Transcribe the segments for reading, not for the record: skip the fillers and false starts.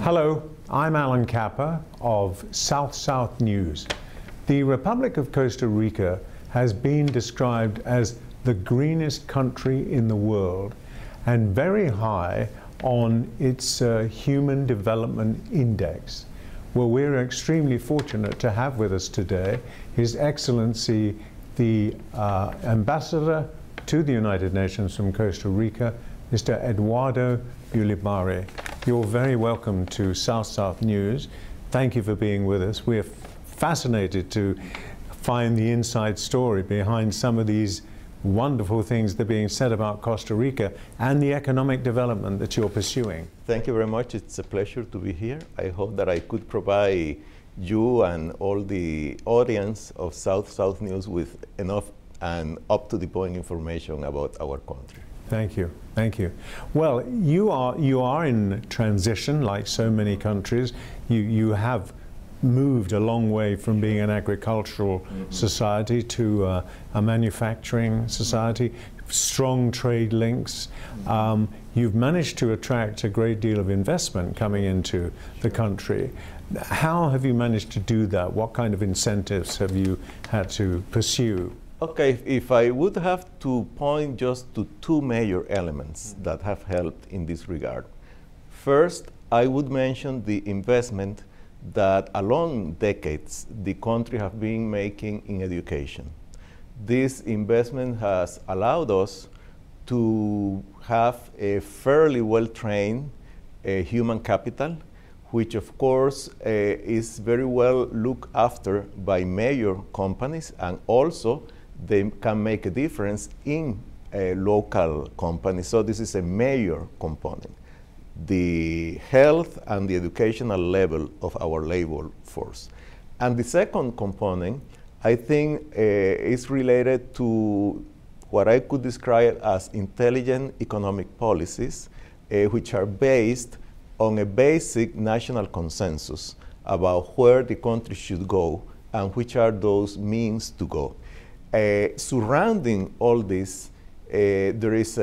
Hello, I'm Alan Kappa of South News. The Republic of Costa Rica has been described as the greenest country in the world and very high on its Human Development Index. Well, we're extremely fortunate to have with us today His Excellency the Ambassador to the United Nations from Costa Rica, Mr. Eduardo Ulibarri. You're very welcome to South News. Thank you for being with us. We're fascinated to find the inside story behind some of these wonderful things that are being said about Costa Rica and the economic development that you're pursuing. Thank you very much. It's a pleasure to be here. I hope that I could provide you and all the audience of South News with enough and up-to-the-point information about our country. Thank you. Thank you. Well, you are in transition, like so many countries. You have moved a long way from being an agricultural society to a manufacturing society, strong trade links. You've managed to attract a great deal of investment coming into the country. How have you managed to do that? What kind of incentives have you had to pursue? Okay, if I would have to point just to two major elements that have helped in this regard. First, I would mention the investment that along decades the country have been making in education. This investment has allowed us to have a fairly well-trained human capital, which of course is very well looked after by major companies, and also they can make a difference in local companies. So this is a major component. The health and the educational level of our labor force. And the second component, I think, is related to what I could describe as intelligent economic policies, which are based on a basic national consensus about where the country should go and which are those means to go. Surrounding all this, there is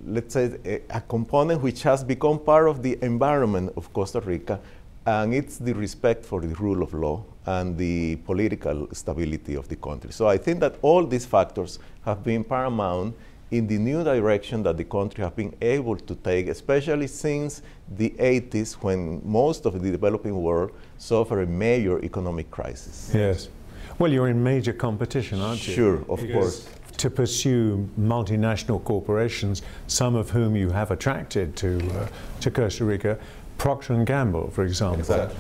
let's say, a component which has become part of the environment of Costa Rica, and it's the respect for the rule of law and the political stability of the country. So I think that all these factors have been paramount in the new direction that the country has been able to take, especially since the 80s, when most of the developing world suffered a major economic crisis. Yes. Well, you're in major competition, aren't you? Sure, of course. To pursue multinational corporations, some of whom you have attracted to Costa Rica, Procter & Gamble, for example. Exactly.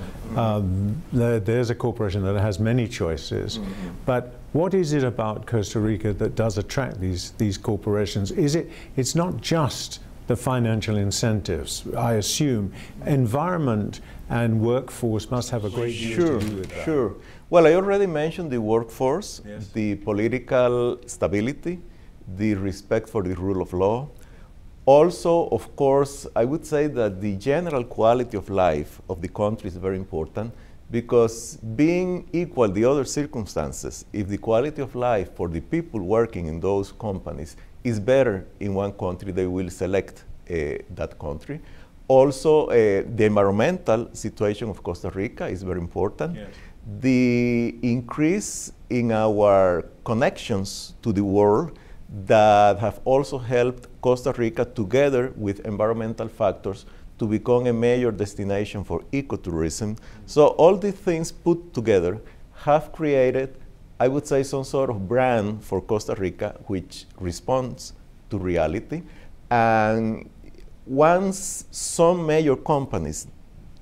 There's a corporation that has many choices. But what is it about Costa Rica that does attract these corporations? It's not just the financial incentives. I assume environment and workforce must have a great deal to do with that. Sure. Well, I already mentioned the workforce, yes, the political stability, the respect for the rule of law. Also, of course, I would say that the general quality of life of the country is very important, because being equal the other circumstances, if the quality of life for the people working in those companies is better in one country, they will select that country. Also, the environmental situation of Costa Rica is very important. Yes. The increase in our connections to the world that have also helped Costa Rica, together with environmental factors, to become a major destination for ecotourism. So all these things put together have created, I would say, some sort of brand for Costa Rica which responds to reality. And once some major companies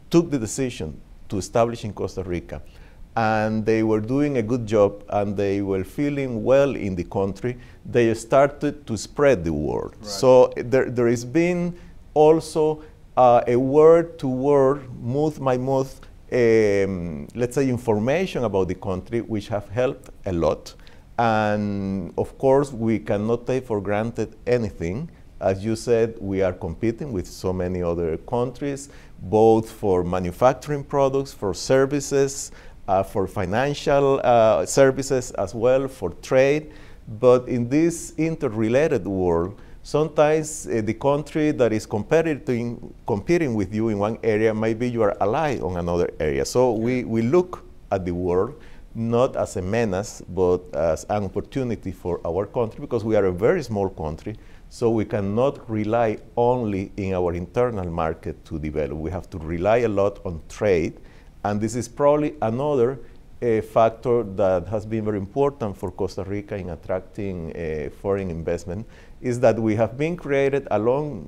took the decision to establish in Costa Rica, and they were doing a good job and they were feeling well in the country, they started to spread the word. Right. So there has been also a word-to-word, mouth-by-mouth, let's say, information about the country, which have helped a lot. And of course, we cannot take for granted anything. As you said, we are competing with so many other countries, both for manufacturing products, for services, for financial services as well, for trade. But in this interrelated world, Sometimes the country that is competing with you in one area might be your ally on another area. So we look at the world not as a menace, but as an opportunity for our country, because we are a very small country, so we cannot rely only in our internal market to develop. We have to rely a lot on trade, and this is probably another factor that has been very important for Costa Rica in attracting foreign investment, is that we have created along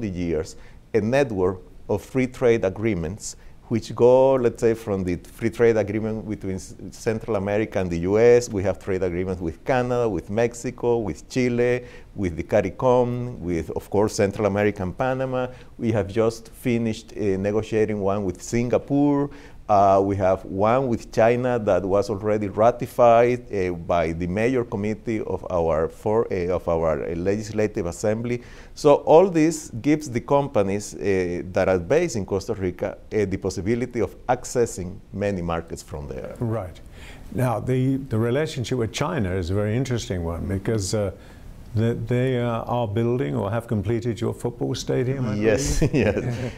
the years a network of free trade agreements which go, let's say, from the free trade agreement between Central America and the US. We have trade agreements with Canada, with Mexico, with Chile, with the CARICOM, with, of course, Central America and Panama. We have just finished negotiating one with Singapore. We have one with China that was already ratified by the major committee of our legislative assembly. So all this gives the companies that are based in Costa Rica the possibility of accessing many markets from there. Right. Now, the relationship with China is a very interesting one, because they are building or have completed your football stadium, I yes, believe. yes.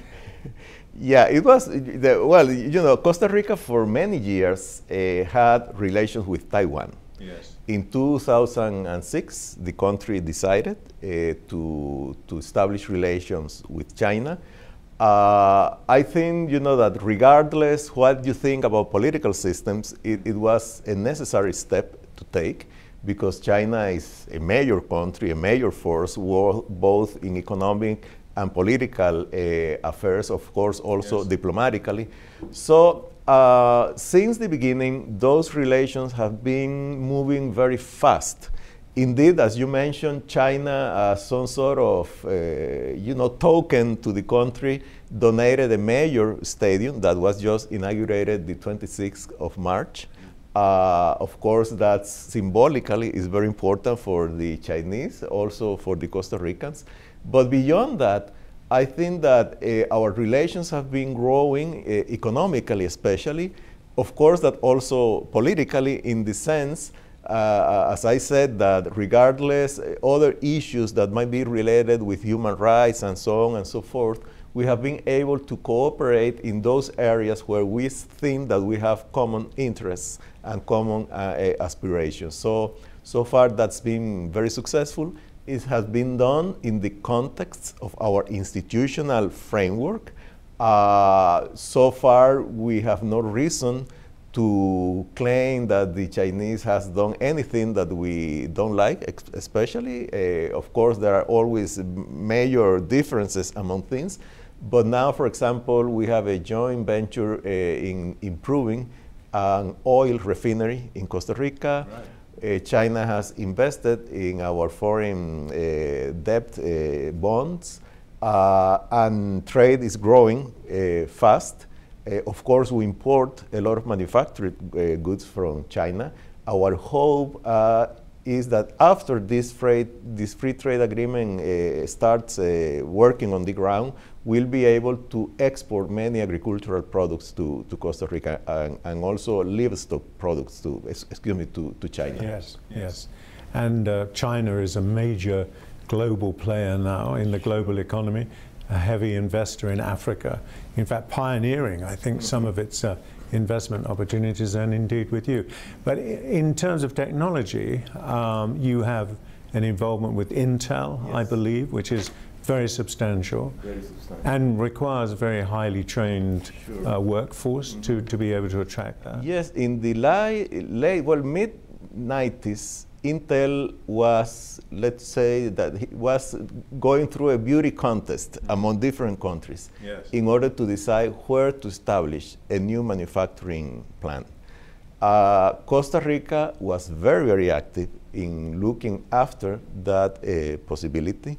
Yeah, it was, well, you know, Costa Rica for many years had relations with Taiwan. Yes. In 2006, the country decided to establish relations with China. I think, you know, that regardless what you think about political systems, it was a necessary step to take, because China is a major country, a major force, both in economic and political affairs, of course, also yes, diplomatically. So since the beginning, those relations have been moving very fast. Indeed, as you mentioned, China, as some sort of you know, token to the country, donated a major stadium that was just inaugurated the 26th of March. Of course, that symbolically is very important for the Chinese, also for the Costa Ricans. But beyond that, I think that our relations have been growing economically, especially. Of course, that also politically, in the sense, as I said, that regardless other issues that might be related with human rights and so on and so forth, we have been able to cooperate in those areas where we think that we have common interests and common aspirations. So far, that's been very successful. It has been done in the context of our institutional framework. So far, we have no reason to claim that the Chinese has done anything that we don't like, especially. Of course, there are always major differences among things. But now, for example, we have a joint venture in improving an oil refinery in Costa Rica. Right. China has invested in our foreign debt bonds, and trade is growing fast. Of course, we import a lot of manufactured goods from China. Our hope is that after this free trade agreement starts working on the ground, we'll be able to export many agricultural products to Costa Rica, and also livestock products to China. Yes, yes. And China is a major global player now in the global economy, a heavy investor in Africa. In fact, pioneering, I think, some of its investment opportunities, and indeed with you. But in terms of technology, you have an involvement with Intel, yes, I believe, which is very substantial, and requires a very highly trained workforce to be able to attract that. Yes, in the mid-90s, Intel was, let's say, that it was going through a beauty contest among different countries, yes, in order to decide where to establish a new manufacturing plant. Costa Rica was very, very active in looking after that possibility.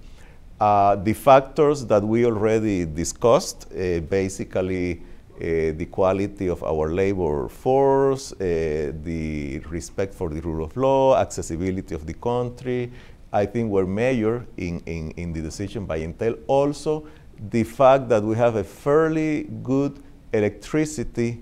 The factors that we already discussed, basically the quality of our labor force, the respect for the rule of law, accessibility of the country, I think were major in the decision by Intel. Also, the fact that we have a fairly good electricity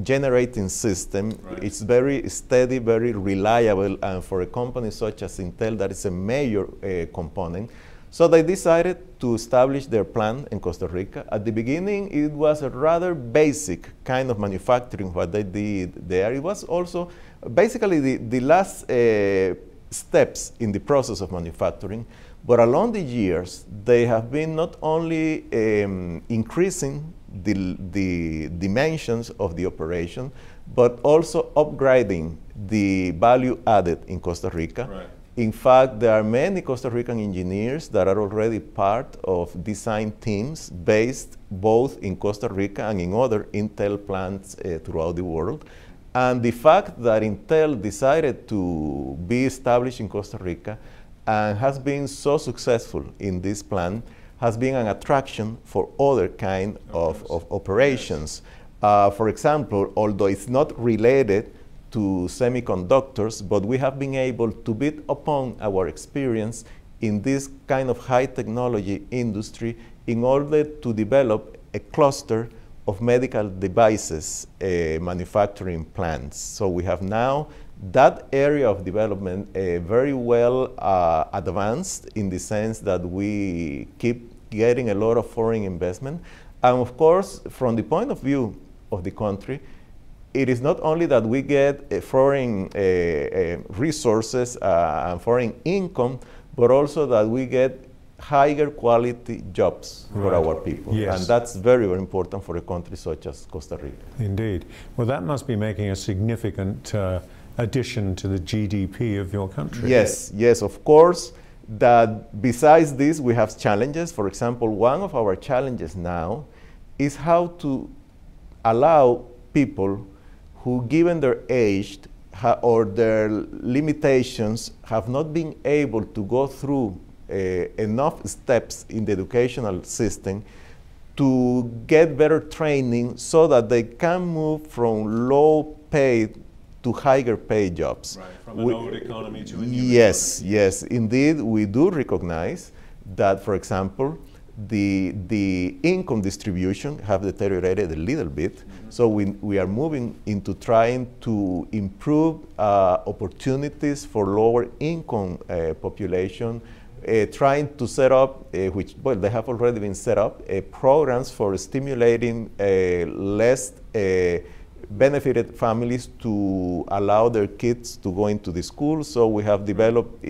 generating system. Right. It's very steady, very reliable, and for a company such as Intel, that is a major component. So they decided to establish their plant in Costa Rica. At the beginning, it was a rather basic kind of manufacturing what they did there. It was also basically the last steps in the process of manufacturing. But along the years, they have been not only increasing the dimensions of the operation, but also upgrading the value added in Costa Rica. Right. In fact, there are many Costa Rican engineers that are already part of design teams based both in Costa Rica and in other Intel plants throughout the world. And the fact that Intel decided to be established in Costa Rica and has been so successful in this plant has been an attraction for other kind of operations. Yes. For example, although it's not related to semiconductors, but we have been able to build upon our experience in this kind of high technology industry in order to develop a cluster of medical devices manufacturing plants. So we have now that area of development very well advanced in the sense that we keep getting a lot of foreign investment. And of course, from the point of view of the country, it is not only that we get foreign resources and foreign income, but also that we get higher quality jobs for our people. Yes. And that's very, very important for a country such as Costa Rica. Indeed. Well, that must be making a significant addition to the GDP of your country. Yes, yes, of course. That besides this, we have challenges. For example, one of our challenges now is how to allow people who, given their age or their limitations, have not been able to go through enough steps in the educational system to get better training so that they can move from low paid to higher paid jobs. Right, from an old economy to a new yes, economy. Yes, indeed, we do recognize that, for example, the income distribution have deteriorated a little bit. Mm-hmm. So we are moving into trying to improve opportunities for lower income population, trying to set up, which, well, they have already been set up, programs for stimulating less benefited families to allow their kids to go into the school. So we have developed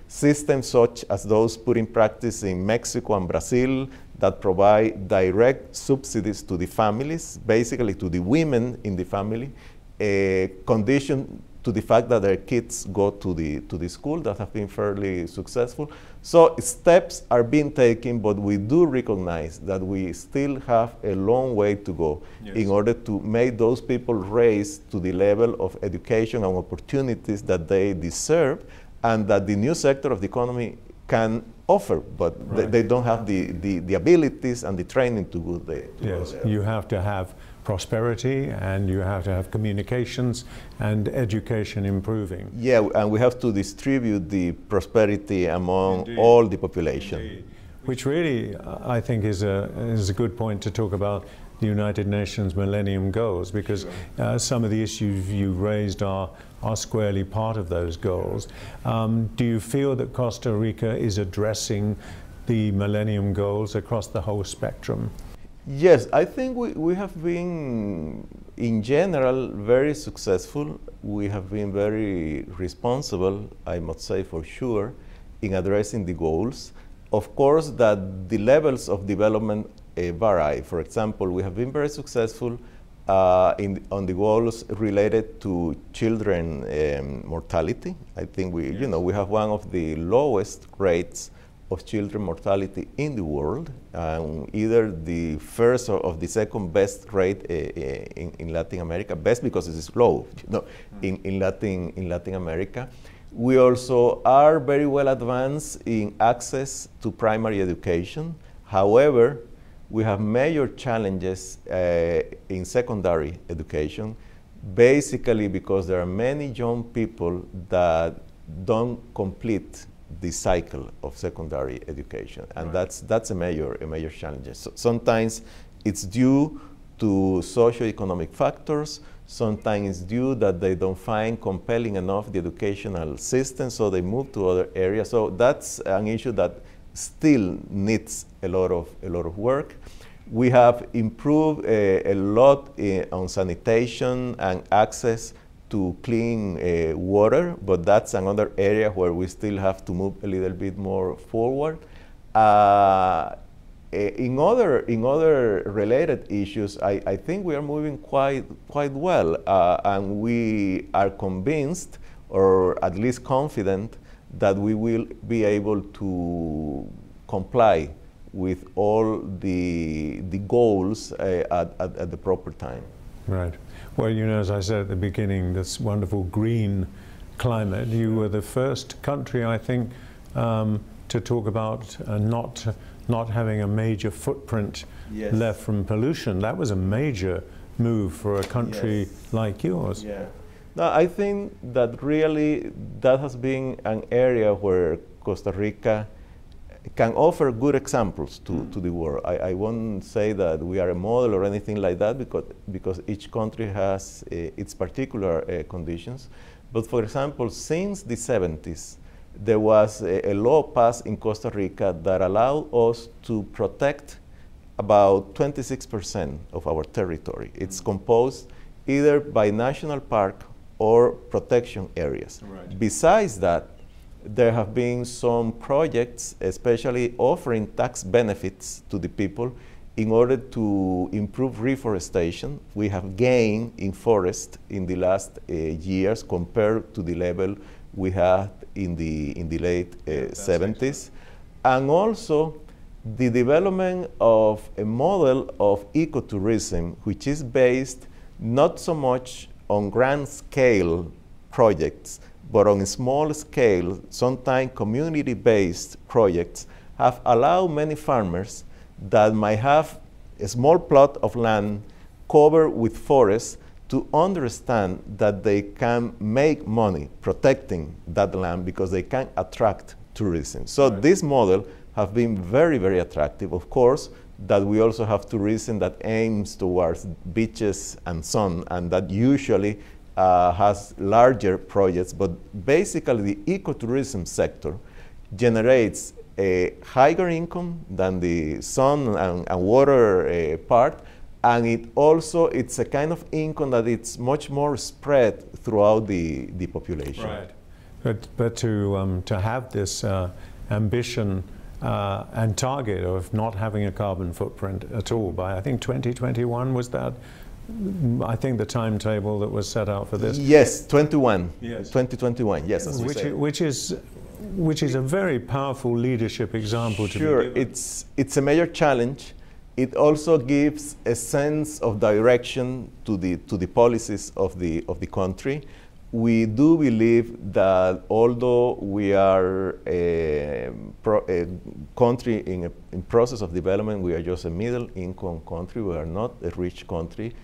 systems such as those put in practice in Mexico and Brazil that provide direct subsidies to the families, basically to the women in the family, conditioned to the fact that their kids go to the school, that have been fairly successful. So steps are being taken, but we do recognize that we still have a long way to go. Yes. In order to make those people raise to the level of education and opportunities that they deserve, and that the new sector of the economy can offer, but right. they don't have the abilities and the training to go there. Yes, you have to have prosperity, and you have to have communications and education improving. Yeah, and we have to distribute the prosperity among Indeed. All the population. Indeed. Which really, I think, is a good point to talk about the United Nations Millennium Goals, because sure. Some of the issues you raised are squarely part of those goals. Do you feel that Costa Rica is addressing the Millennium Goals across the whole spectrum? Yes, I think we have been, in general, very successful. We have been very responsible, I must say for sure, in addressing the goals. Of course, that the levels of development vary. For example, we have been very successful on the goals related to children mortality. I think we have one of the lowest rates of children mortality in the world, either the first or the second best rate in Latin America. Best because it is low, in Latin America. We also are very well advanced in access to primary education. However, we have major challenges in secondary education, basically because there are many young people that don't complete the cycle of secondary education, and right. that's a major challenge. So sometimes it's due to socioeconomic factors. Sometimes it's due that they don't find compelling enough the educational system, so they move to other areas. So that's an issue that still needs a lot of work. We have improved a lot on sanitation and access to clean water, but that's another area where we still have to move a little bit more forward. In other related issues, I think we are moving quite well, and we are convinced, or at least confident, that we will be able to comply with all the goals at the proper time. Right. Well, you know, as I said at the beginning, this wonderful green climate, you were the first country, I think, to talk about not having a major footprint left from pollution. That was a major move for a country like yours. Yeah. No, I think that really that has been an area where Costa Rica can offer good examples to the world. I won't say that we are a model or anything like that, because each country has its particular conditions. But for example, since the 70s, there was a law passed in Costa Rica that allowed us to protect about 26% of our territory. It's composed either by national park or protection areas. Right. Besides that, there have been some projects, especially offering tax benefits to the people in order to improve reforestation. We have gained in forest in the last years compared to the level we had in the late 70s. And also the development of a model of ecotourism, which is based not so much on grand scale projects, but on a small scale, sometimes community-based projects, have allowed many farmers that might have a small plot of land covered with forests to understand that they can make money protecting that land because they can attract tourism. So this model has been very, very attractive. Of course, that we also have tourism that aims towards beaches and sun, and that usually has larger projects, but basically the ecotourism sector generates a higher income than the sun and water part, and it's a kind of income that it's much more spread throughout the population. Right. But to have this ambition and target of not having a carbon footprint at all by, I think, 2021 was that, I think, the timetable that was set out for this. Yes, 2021, yes. As Which is a very powerful leadership example to be given. It's a major challenge. It also gives a sense of direction to the policies of the country. We do believe that although we are a country in process of development, we are just a middle-income country. We are not a rich country,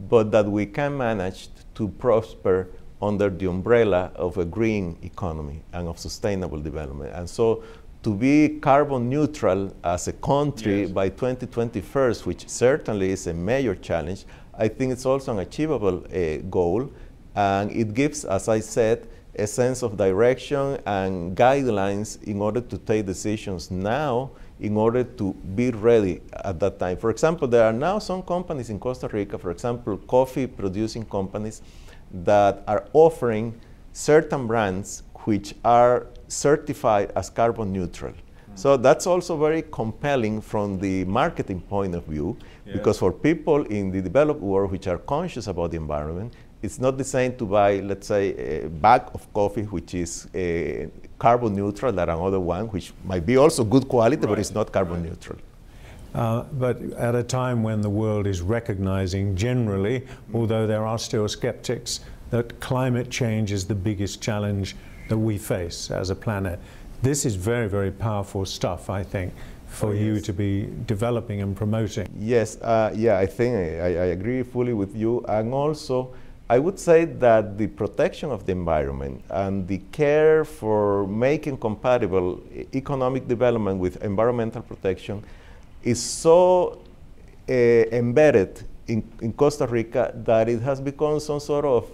but that we can manage to prosper under the umbrella of a green economy and of sustainable development. And so to be carbon neutral as a country by 2021, which certainly is a major challenge, I think it's also an achievable goal. And it gives, as I said, a sense of direction and guidelines in order to take decisions now in order to be ready at that time. For example, there are now some companies in Costa Rica, for example, coffee producing companies, that are offering certain brands which are certified as carbon neutral. So that's also very compelling from the marketing point of view, because for people in the developed world which are conscious about the environment, it's not the same to buy, let's say, a bag of coffee which is carbon neutral than another one which might be also good quality, but it's not carbon neutral. But at a time when the world is recognizing generally, although there are still skeptics, that climate change is the biggest challenge that we face as a planet. This is very, very powerful stuff, I think, for you to be developing and promoting. Yes, I think I agree fully with you. And also, I would say that the protection of the environment and the care for making compatible economic development with environmental protection is so embedded in Costa Rica that it has become some sort of,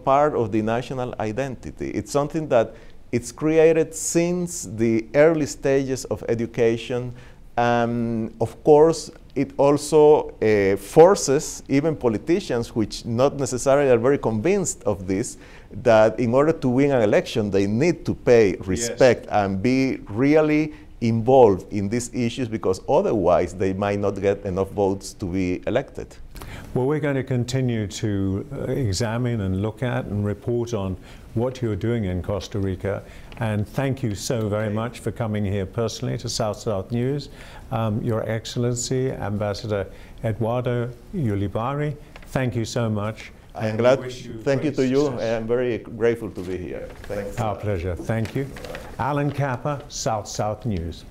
part of the national identity. It's something that it's created since the early stages of education. Of course, it also forces even politicians, which not necessarily are very convinced of this, that in order to win an election, they need to pay respect and be really involved in these issues, because otherwise they might not get enough votes to be elected. Well, we're going to continue to examine and look at and report on what you're doing in Costa Rica. And thank you so very much for coming here personally to South News. Your Excellency, Ambassador Eduardo Ulibarri, thank you so much. I am glad. Thank you to you. I am very grateful to be here. Thanks. Our pleasure. Thank you. Alan Kappa, South News.